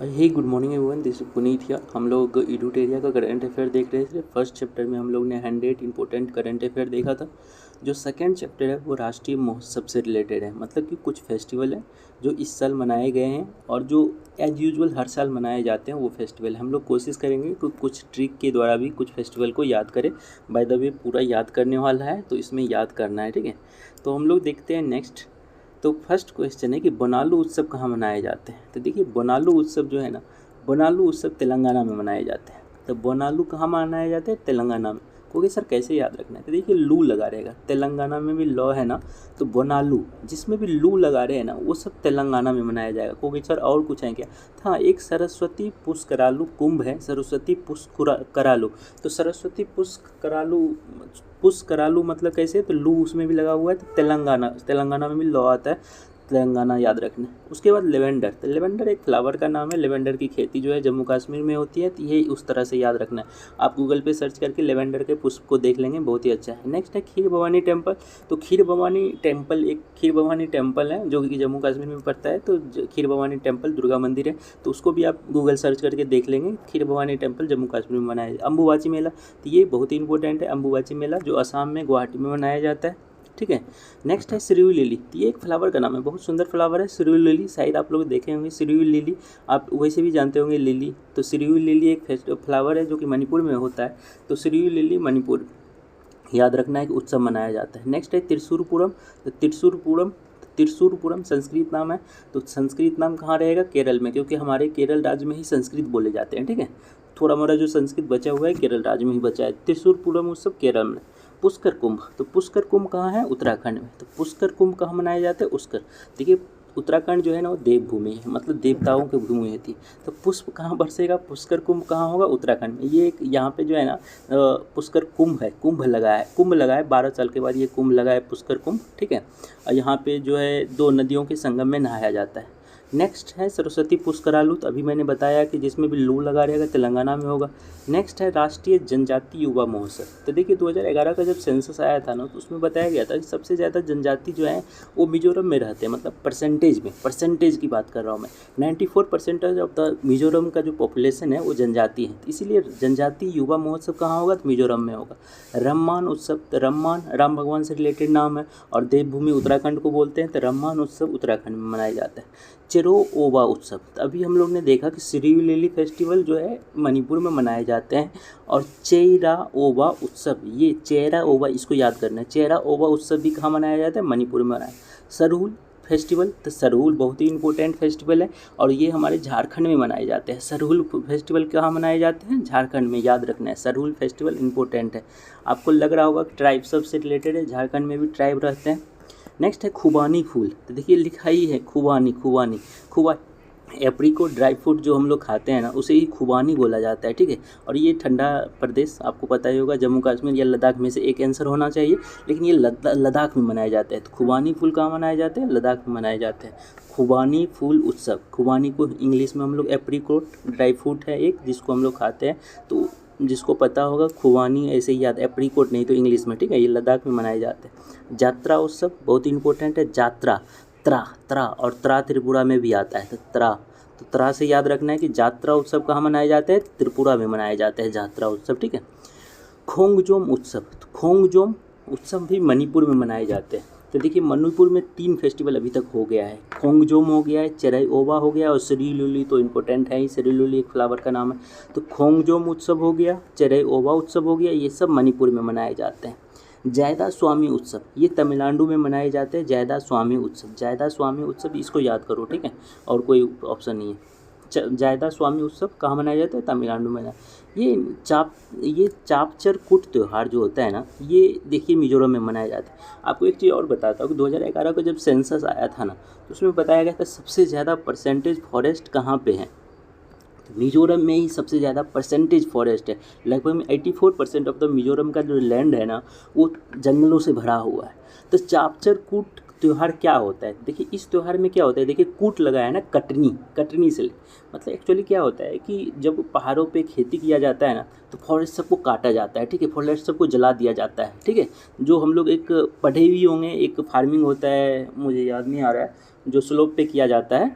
Hey good morning everyone, this is Puneet here. हम लोग एडुटेरिया का करंट अफेयर देख रहे थे। फर्स्ट चैप्टर में हम लोग ने 100 इंपॉर्टेंट करंट अफेयर देखा था। जो सेकंड चैप्टर है वो राष्ट्रीय महोत्सव से रिलेटेड है, मतलब कि कुछ फेस्टिवल हैं जो इस साल मनाए गए हैं और जो एज यूजुअल हर साल मनाए जाते हैं वो फेस्टिवल हम लोग कोशिश करेंगे कि कुछ ट्रिक के द्वारा भी कुछ फेस्टिवल को याद करें। बाय द वे पूरा याद करने वाला है तो इसमें याद करना है, ठीक है। तो हम लोग देखते हैं नेक्स्ट। तो फर्स्ट क्वेश्चन है कि बोनालू उत्सव कहाँ मनाए जाते हैं। तो देखिए बोनालू उत्सव जो है ना, बोनालू उत्सव तेलंगाना में मनाए जाते हैं। तो बोनालू कहाँ मनाए जाते हैं? तेलंगाना में। क्योंकि सर कैसे याद रखना है? तो देखिए लू लगा रहेगा, तेलंगाना में भी लॉ है ना, तो बोनालू जिसमें भी लू लगा रहे हैं ना वो सब तेलंगाना में मनाया जाएगा। क्योंकि सर और कुछ है क्या? हाँ, एक सरस्वती पुष्करालू कुंभ है, सरस्वती पुष्करालू। तो सरस्वती पुष्करालू मतलब कैसे? तो लू उसमें भी लगा हुआ है, तो तेलंगाना में भी लॉ आता है, तेलंगाना याद रखना। उसके बाद लेवेंडर। तो लेवेंडर एक फ्लावर का नाम है। लेवेंडर की खेती जो है जम्मू कश्मीर में होती है, तो ये उस तरह से याद रखना है। आप गूगल पे सर्च करके लेवेंडर के पुष्प को देख लेंगे, बहुत ही अच्छा है। नेक्स्ट है खीर भवानी टेम्पल। तो खीर भवानी टेम्पल है जो कि जम्मू कश्मीर में पड़ता है। तो खीर भवानी टेम्पल दुर्गा मंदिर है, तो उसको भी आप गूगल सर्च करके देख लेंगे। खीर भवानी टेम्पल जम्मू कश्मीर में मनाया जाए। अम्बुबाची मेला, तो ये बहुत ही इंपॉर्टेंट है। अम्बुबाची मेला जो असम में गुवाहाटी में मनाया जाता है, ठीक है। नेक्स्ट है सिरुई लिली। तो ये एक फ्लावर का नाम है, बहुत सुंदर फ्लावर है सिरुई लिली। शायद आप लोग देखे होंगे सिरुई लिली, आप वैसे भी जानते होंगे लिली। तो सिरुई लिली एक फ्लावर है जो कि मणिपुर में होता है। तो सिरुई लिली मणिपुर याद रखना है कि उत्सव मनाया जाता है। नेक्स्ट है त्रिशूरपुरम। तो त्रिशूरपुरम संस्कृत नाम है। तो संस्कृत नाम कहाँ रहेगा? केरल में, क्योंकि हमारे केरल राज्य में ही संस्कृत बोले जाते हैं, ठीक है। थोड़ा मोड़ा जो संस्कृत बचा हुआ है केरल राज्य में ही बचा है। त्रिशूरपुरम उत्सव केरल में। पुष्कर कुंभ। तो पुष्कर कुंभ कहाँ है? उत्तराखंड में। तो पुष्कर कुंभ कहाँ मनाए जाते हैं? उसकर। देखिए उत्तराखंड जो है ना वो देवभूमि है, मतलब देवताओं की भूमि होती है। तो पुष्प कहाँ बरसेगा? पुष्कर कुंभ कहाँ होगा? उत्तराखंड में। ये एक यहाँ पे जो है ना पुष्कर कुंभ है, कुंभ लगा है 12 साल के बाद ये कुंभ लगा है, पुष्कर कुंभ, ठीक है। और यहाँ पे जो है 2 नदियों के संगम में नहाया जाता है। नेक्स्ट है सरस्वती पुष्करालू। तो अभी मैंने बताया कि जिसमें भी लू लगा रहेगा तेलंगाना में होगा। नेक्स्ट है राष्ट्रीय जनजाति युवा महोत्सव। तो देखिए 2011 का जब सेंसस आया था ना, तो उसमें बताया गया था कि सबसे ज़्यादा जनजाति जो है वो मिजोरम में रहते हैं, मतलब परसेंटेज की बात कर रहा हूँ मैं। 94% ऑफ द मिजोरम का जो पॉपुलेशन है वो जनजाति है, इसीलिए जनजाति युवा महोत्सव कहाँ होगा? तो मिजोरम में होगा। रम्मान उत्सव। तो रम्मान राम भगवान से रिलेटेड नाम है और देवभूमि उत्तराखंड को बोलते हैं। तो रम्मान उत्सव उत्तराखंड में मनाया जाता है। चेरो ओबा उत्सव। तो अभी हम लोग ने देखा कि सिरुई लिली फेस्टिवल जो है मणिपुर में मनाए जाते हैं और चेरा ओबा उत्सव, ये चेरा ओबा इसको याद करना है। चेरा ओबा उत्सव भी कहाँ मनाया जाता है? मणिपुर में मनाया। सरहुल फेस्टिवल। तो सरहुल बहुत ही इंपॉर्टेंट फेस्टिवल है और ये हमारे झारखंड में मनाए जाते हैं। सरहुल फेस्टिवल कहाँ मनाए जाते हैं? झारखंड में, याद रखना है। सरहुल फेस्टिवल इंपॉर्टेंट है। आपको लग रहा होगा कि ट्राइब सबसे रिलेटेड है, झारखंड में भी ट्राइब रहते हैं। नेक्स्ट है खुबानी फूल। तो देखिए लिखा ही है खुबानी। एप्रिको ड्राई फ्रूट जो हम लोग खाते हैं ना उसे ही खुबानी बोला जाता है, ठीक है। और ये ठंडा प्रदेश आपको पता ही होगा, जम्मू कश्मीर या लद्दाख में से एक आंसर होना चाहिए, लेकिन ये लद्दाख में मनाया जाता है। तो खुबानी फूल कहाँ मनाए जाते हैं? लद्दाख में मनाए जाते हैं। खुबानी फूल उत्सव। खुबानी को इंग्लिश में हम लोग एप्रिकोट ड्राई फ्रूट है एक जिसको हम लोग खाते हैं, तो जिसको पता होगा खुबानी ऐसे ही याद, एप्रिकोट नहीं तो इंग्लिश में, ठीक है। ये लद्दाख में मनाए जाते हैं। जात्रा उत्सव बहुत इंपॉर्टेंट है। जात्रा त्रा और त्रा त्रिपुरा में भी आता है, तो त्रा से याद रखना है कि जात्रा उत्सव कहाँ मनाए जाते हैं? त्रिपुरा में मनाए जाते हैं जात्रा उत्सव, ठीक है। खोंगजोम उत्सव। तो खोंगजोम उत्सव भी मणिपुर में मनाए जाते हैं। तो देखिए मणिपुर में 3 फेस्टिवल अभी तक हो गया है। खोंगजोम हो गया है, चेराई ओबा हो गया और सिरुई लिली तो इम्पोर्टेंट है ही, सिरुई लिली एक फ्लावर का नाम है। तो खोंगजोम उत्सव हो गया, चेराई ओबा उत्सव हो गया, ये सब मणिपुर में मनाए जाते हैं। जायदा स्वामी उत्सव, ये तमिलनाडु में मनाए जाते हैं। जायदा स्वामी उत्सव इसको याद करो, ठीक है, और कोई ऑप्शन नहीं है। जायदा स्वामी उत्सव कहाँ मनाया जाता है? तमिलनाडु में। ये चापचर कूट त्यौहार जो होता है ना, ये देखिए मिजोरम में मनाया जाता है। आपको एक चीज़ और बताता हूँ कि 2011 का जब सेंसस आया था ना, तो उसमें बताया गया था सबसे ज़्यादा परसेंटेज फॉरेस्ट कहाँ पे है? मिजोरम में ही सबसे ज़्यादा परसेंटेज फॉरेस्ट है। लगभग 84% ऑफ द मिजोरम का जो लैंड है ना वो जंगलों से भरा हुआ है। तो चापचर कूट त्यौहार क्या होता है? देखिए इस त्यौहार में क्या होता है, देखिए कूट लगाया है ना, कटनी से, मतलब एक्चुअली क्या होता है कि जब पहाड़ों पे खेती किया जाता है ना तो फॉरेस्ट सबको काटा जाता है, ठीक है, फॉरेस्ट सबको जला दिया जाता है, ठीक है। जो हम लोग एक पढ़े हुए होंगे, एक फार्मिंग होता है, मुझे याद नहीं आ रहा है, जो स्लोप पे किया जाता है,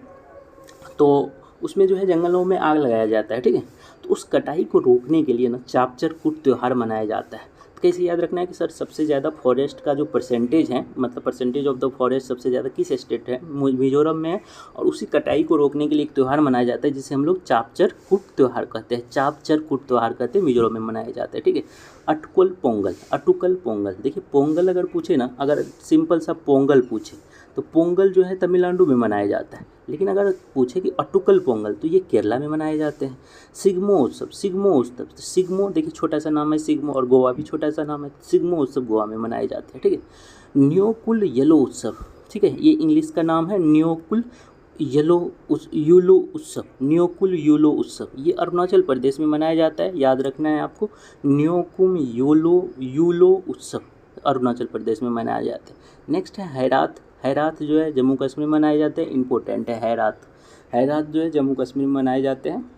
तो उसमें जो है जंगलों में आग लगाया जाता है, ठीक है। तो उस कटाई को रोकने के लिए ना चापचर कूट त्यौहार मनाया जाता है। तो कैसे याद रखना है कि सर सबसे ज़्यादा फॉरेस्ट का जो परसेंटेज है, मतलब परसेंटेज ऑफ द फॉरेस्ट सबसे ज़्यादा किस स्टेट है, मिजोरम में है। और उसी कटाई को रोकने के लिए एक त्यौहार मनाया जाता है जिसे हम लोग चापचर कूट त्यौहार कहते हैं। चापचर कूट त्यौहार कहते हैं, मिजोरम में मनाए जाते हैं, ठीक है। अटुकल पोंगल, अटुकल पोंगल, देखिए पोंगल अगर पूछे ना, अगर सिंपल सा पोंगल पूछे तो पोंगल जो है तमिलनाडु में मनाया जाता है, लेकिन अगर पूछे कि अटुकल पोंगल तो ये केरला में मनाए जाते हैं। सिग्मो उत्सव, सिग्मो उत्सव, तो सिग्मो देखिए छोटा सा नाम है सिग्मो, और गोवा भी छोटा सा नाम है। सिग्मो उत्सव गोवा में मनाए जाते हैं, ठीक है। न्योकुल येलो उत्सव, ठीक है, ये इंग्लिश का नाम है न्योकुल यूलो उत्सव, न्योकुल यूलो उत्सव, ये अरुणाचल प्रदेश में मनाया जाता है, याद रखना है आपको। न्योकुम यूलो उत्सव अरुणाचल प्रदेश में मनाया जाता है। नेक्स्ट है हैरात, हैरात जो है जम्मू कश्मीर में मनाए जाते हैं, इंपॉर्टेंट है हैरात, हैरात जो है जम्मू कश्मीर में मनाए जाते हैं।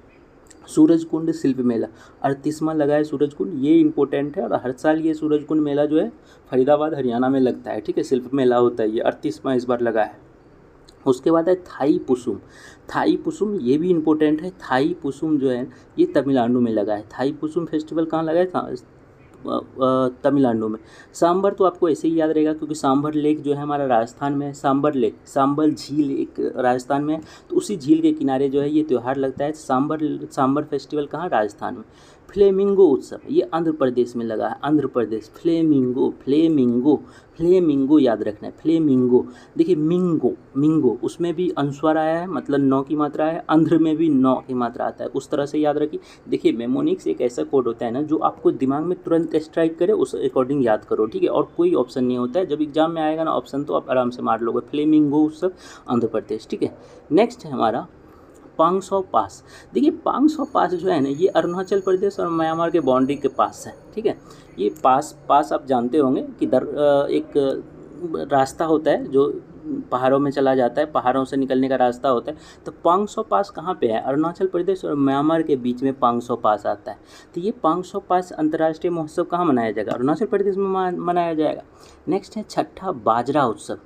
सूरजकुंड शिल्प मेला, 38वां लगा है सूरजकुंड, ये इंपॉर्टेंट है, और हर साल ये सूरजकुंड मेला जो है फरीदाबाद हरियाणा में लगता है, ठीक है, शिल्प मेला होता है, ये 38वां इस बार लगा है। उसके बाद है थाई पुसुम, थाई पुसुम ये भी इम्पोर्टेंट है। थाई पुसुम जो है ये तमिलनाडु में लगा है। थाई पुसुम फेस्टिवल कहाँ लगा है, तमिलनाडु में। सांबर तो आपको ऐसे ही याद रहेगा क्योंकि सांबर लेक जो है हमारा राजस्थान में है। सांबर लेक, सांबर झील एक राजस्थान में है, तो उसी झील के किनारे जो है ये त्यौहार लगता है। सांबर फेस्टिवल कहाँ, राजस्थान में। फ्लेमिंगो उत्सव ये आंध्र प्रदेश में लगा है, Andhra Pradesh. Flamingo, flamingo, flamingo याद रखना है, फ्लेमिंगो। देखिए मिंगो, मिंगो उसमें भी अनुस्वार आया है, मतलब 9 की मात्रा है, आंध्र में भी 9 की मात्रा आता है, उस तरह से याद रखिए। देखिए मेमोनिक्स एक ऐसा कोड होता है ना जो आपको दिमाग में तुरंत स्ट्राइक करे, उस अकॉर्डिंग याद करो, ठीक है। और कोई ऑप्शन नहीं होता है, जब एग्जाम में आएगा ना ऑप्शन तो आप आराम से मार लोगे। फ्लेमिंगो उत्सव आंध्र प्रदेश, ठीक है। नेक्स्ट है हमारा पांगसौ पास। देखिए पांगसौ पास जो है ना ये अरुणाचल प्रदेश और म्यांमार के बाउंड्री के पास है, ठीक है। ये पास आप जानते होंगे कि एक रास्ता होता है जो पहाड़ों में चला जाता है, पहाड़ों से निकलने का रास्ता होता है। तो पांगसौ पास कहाँ पे है, अरुणाचल प्रदेश और म्यांमार के बीच में पांगसौ पास आता है। तो ये पांगसौ पास अंतर्राष्ट्रीय महोत्सव कहाँ मनाया जाएगा, अरुणाचल प्रदेश में मनाया जाएगा। नेक्स्ट है छठा बाजरा उत्सव,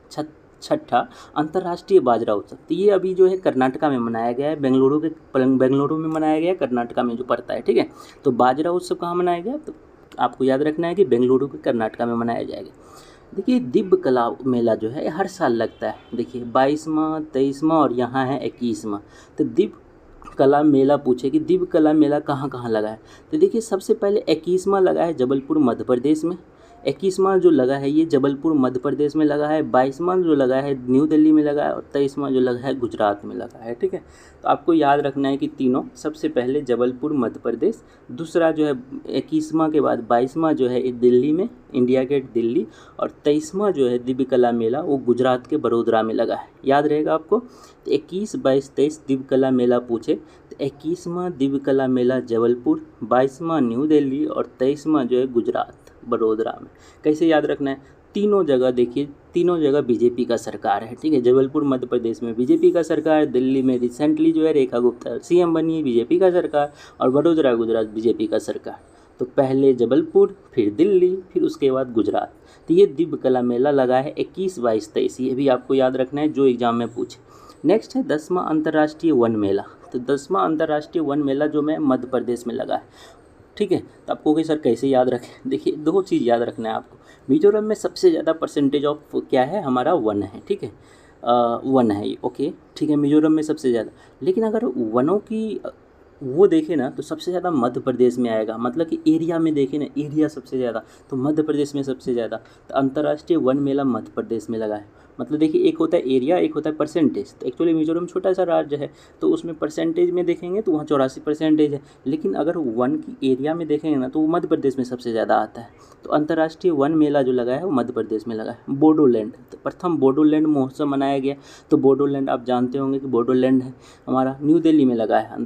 छठा अंतर्राष्ट्रीय बाजरा उत्सव। तो ये अभी जो है कर्नाटका में मनाया गया है, बेंगलुरु में मनाया गया है, कर्नाटका में जो पड़ता है, ठीक है। तो बाजरा उत्सव कहाँ मनाया गया, तो आपको याद रखना है कि बेंगलुरु के कर्नाटका में मनाया जाएगा। देखिए दिव्य कला मेला जो है हर साल लगता है, देखिए 22वां 23वां और यहाँ है 21वां। तो दिव्य कला मेला पूछे कि दिव्य कला मेला कहाँ कहाँ लगा है, तो देखिए सबसे पहले 21वां लगा है जबलपुर मध्य प्रदेश में, 21वां जो लगा है ये जबलपुर मध्य प्रदेश में लगा है, 22वां जो लगा है न्यू दिल्ली में लगा है, और 23वां जो लगा है गुजरात में लगा है, ठीक है। तो आपको याद रखना है कि तीनों, सबसे पहले जबलपुर मध्य प्रदेश, दूसरा जो है 21वां के बाद 22वां जो है दिल्ली में, इंडिया गेट दिल्ली, और 23वां जो है दिव्य कला मेला वो गुजरात के बड़ोदरा में लगा है, याद रहेगा आपको। तो 21, 22, 23 दिव्य कला मेला पूछे तो 21वां दिव्य कला मेला जबलपुर, 22वां न्यू दिल्ली, और 23वां जो है गुजरात बड़ोदरा में। कैसे याद रखना है, तीनों जगह देखिए, तीनों जगह बीजेपी का सरकार है, ठीक है। जबलपुर मध्य प्रदेश में बीजेपी का सरकार, दिल्ली में रिसेंटली जो है रेखा गुप्ता सीएम बनी है, बीजेपी का सरकार, और बड़ोदरा गुजरात बीजेपी का सरकार। तो पहले जबलपुर, फिर दिल्ली, फिर उसके बाद गुजरात। तो ये दिव्य कला मेला लगा है 21, 22, 23, ये भी आपको याद रखना है जो एग्जाम में पूछे। नेक्स्ट है 10वां अंतर्राष्ट्रीय वन मेला। तो 10वां अंतर्राष्ट्रीय वन मेला जो मैं मध्य प्रदेश में लगा है, ठीक है। तो आपको कि सर कैसे याद रखें, देखिए 2 चीज़ याद रखना है आपको। मिजोरम में सबसे ज़्यादा परसेंटेज ऑफ क्या है, हमारा वन है, ठीक है, वन है ये, ओके, ठीक है, मिजोरम में सबसे ज़्यादा। लेकिन अगर वनों की वो देखें ना तो सबसे ज़्यादा मध्य प्रदेश में आएगा, मतलब कि एरिया में देखें ना, एरिया सबसे ज़्यादा तो मध्य प्रदेश में सबसे ज़्यादा। तो अंतर्राष्ट्रीय वन मेला मध्य प्रदेश में लगा है। मतलब देखिए एक होता है एरिया, एक होता है परसेंटेज। तो एक्चुअली मिजोरम छोटा सा राज्य है, तो उसमें परसेंटेज में देखेंगे तो वहाँ 84% है, लेकिन अगर वन की एरिया में देखेंगे ना तो वो मध्य प्रदेश में सबसे ज़्यादा आता है। तो अंतर्राष्ट्रीय वन मेला जो लगा है वो मध्य प्रदेश में लगा है। बोडोलैंड, तो प्रथम बोडोलैंड महोत्सव मनाया गया। तो बोडोलैंड आप जानते होंगे कि बोडोलैंड है हमारा न्यू दिल्ली में लगा है,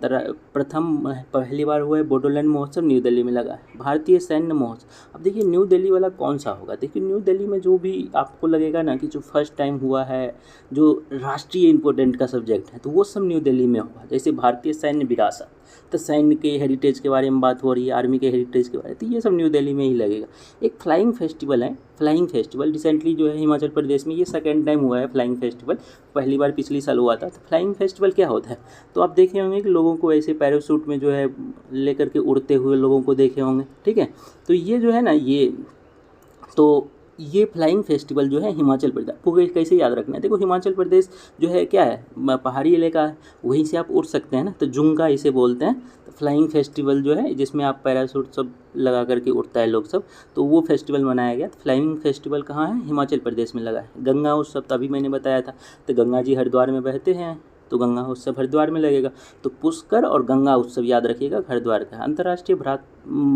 पहली बार हुआ है बोडोलैंड महोत्सव न्यू दिल्ली में लगा है। भारतीय सैन्य महोत्सव, अब देखिए न्यू दिल्ली वाला कौन सा होगा, देखिए न्यू दिल्ली में जो भी आपको लगेगा ना कि जो फर्स्ट टाइम हुआ है, जो राष्ट्रीय इम्पोर्टेंट का सब्जेक्ट है, तो वो सब न्यू दिल्ली में होगा। जैसे भारतीय सैन्य विरासत, तो सैन्य के हेरिटेज के बारे में बात हो रही है, आर्मी के हेरिटेज के बारे में, तो ये सब न्यू दिल्ली में ही लगेगा। एक फ्लाइंग फेस्टिवल है, फ्लाइंग फेस्टिवल रिसेंटली जो है हिमाचल प्रदेश में ये सेकेंड टाइम हुआ है फ्लाइंग फेस्टिवल। पहली बार पिछली साल हुआ था। तो फ्लाइंग फेस्टिवल क्या होता है, तो आप देखे होंगे कि लोगों को ऐसे पैराशूट में जो है लेकर के उड़ते हुए लोगों को देखे होंगे, ठीक है। तो ये जो है ना, ये फ्लाइंग फेस्टिवल जो है हिमाचल प्रदेश, आपको कैसे याद रखना है, देखो हिमाचल प्रदेश जो है क्या है, पहाड़ी इलाका है, वहीं से आप उड़ सकते हैं ना, तो जुंगा इसे बोलते हैं। तो फ्लाइंग फेस्टिवल जो है जिसमें आप पैराशूट सब लगा करके उड़ता है लोग सब, तो वो फेस्टिवल मनाया गया। तो फ्लाइंग फेस्टिवल कहाँ है, हिमाचल प्रदेश में लगा है। गंगा उत्सव तभी मैंने बताया था, तो गंगा जी हरिद्वार में बहते हैं, तो गंगा उत्सव हरिद्वार में लगेगा। तो पुष्कर और गंगा उत्सव याद रखिएगा हरिद्वार का। अंतर्राष्ट्रीय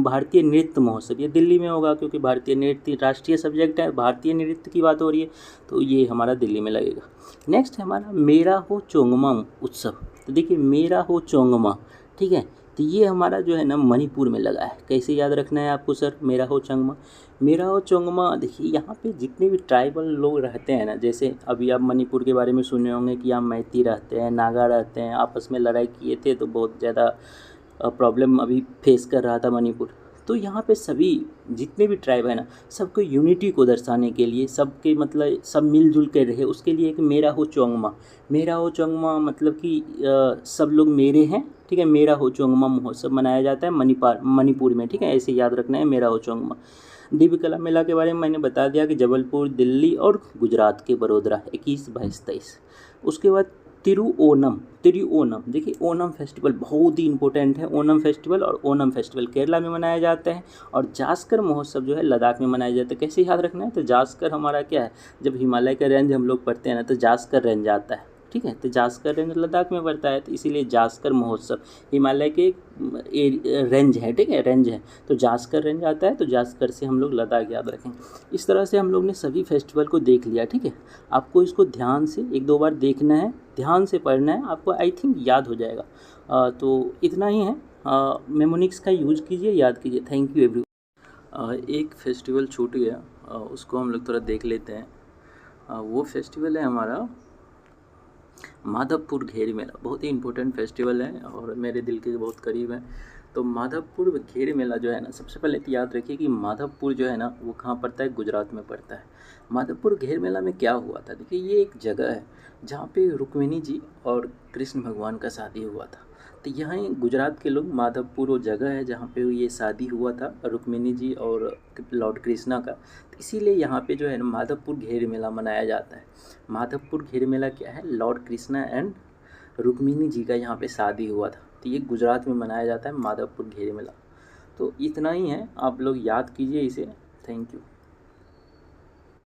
भारतीय नृत्य महोत्सव, ये दिल्ली में होगा क्योंकि भारतीय नृत्य राष्ट्रीय सब्जेक्ट है, भारतीय नृत्य की बात हो रही है, तो ये हमारा दिल्ली में लगेगा। नेक्स्ट है हमारा मेरा हो चोंगमा उत्सव। तो देखिए मेरा हो चोंगमा, ठीक है, तो ये हमारा जो है ना मणिपुर में लगा है। कैसे याद रखना है आपको सर, मेरा हो चोंगमा। मेरा हो चोंगमा, देखिए यहाँ पे जितने भी ट्राइबल लोग रहते हैं ना, जैसे अभी आप मणिपुर के बारे में सुने होंगे कि यहाँ मैती रहते हैं, नागा रहते हैं, आपस में लड़ाई किए थे तो बहुत ज़्यादा प्रॉब्लम अभी फेस कर रहा था मणिपुर। तो यहाँ पे सभी जितने भी ट्राइब है ना, सबको यूनिटी को दर्शाने के लिए, सबके मतलब सब मिलजुल कर रहे, उसके लिए एक मेरा हो चोंगमा। मेरा हो चोंगमा मतलब कि सब लोग मेरे हैं, ठीक है। मेरा हो चोंगमा महोत्सव मनाया जाता है मणिपुर में, ठीक है, ऐसे याद रखना है मेरा हो चोंगमा। दिव्य कला मेला के बारे में मैंने बता दिया कि जबलपुर, दिल्ली और गुजरात के बड़ोदरा 21, 22, 23। उसके बाद तिरुओनम, देखिए ओनम फेस्टिवल बहुत ही इंपॉर्टेंट है। ओनम फेस्टिवल और ओनम फेस्टिवल केरला में मनाया जाता है, और जास्कर महोत्सव जो है लद्दाख में मनाया जाता है। कैसे याद रखना है, तो जास्कर हमारा क्या है, जब हिमालय का रेंज हम लोग पढ़ते हैं ना, तो जास्कर रेंज आता है, ठीक है। तो जास्कर रेंज लद्दाख में पड़ता है, तो इसीलिए जास्कर महोत्सव हिमालय के रेंज है, ठीक है, रेंज है, तो जास्कर रेंज आता है, तो जास्कर से हम लोग लद्दाख याद रखेंगे। इस तरह से हम लोग ने सभी फेस्टिवल को देख लिया, ठीक है। आपको इसको ध्यान से 1-2 बार देखना है, ध्यान से पढ़ना है, आपको आई थिंक याद हो जाएगा। तो इतना ही है। मेमोनिक्स का यूज़ कीजिए, याद कीजिए। Thank you everyone. एक फेस्टिवल छूट गया, उसको हम लोग थोड़ा देख लेते हैं। वो फेस्टिवल है हमारा माधवपुर घेरी मेला। बहुत ही इम्पोर्टेंट फेस्टिवल है और मेरे दिल के बहुत करीब है। तो माधवपुर घेरी मेला जो है ना, सबसे पहले तो याद रखिए कि माधवपुर जो है ना वो कहाँ पड़ता है, गुजरात में पड़ता है। माधवपुर घेर मेला में क्या हुआ था, देखिए ये एक जगह है जहाँ पे रुक्मिणी जी और कृष्ण भगवान का शादी हुआ था। तो यहाँ गुजरात के लोग, माधवपुर वो जगह है जहाँ पे ये शादी हुआ था रुक्मिणी जी और लॉर्ड कृष्णा का, तो इसीलिए यहाँ पे जो है ना माधवपुर घेर मेला मनाया जाता है। माधवपुर घेर मेला क्या है, लॉर्ड कृष्णा एंड रुक्मिणी जी का यहाँ पे शादी हुआ था, तो ये गुजरात में मनाया जाता है माधवपुर घेर मेला। तो इतना ही है, आप लोग याद कीजिए इसे। Thank you.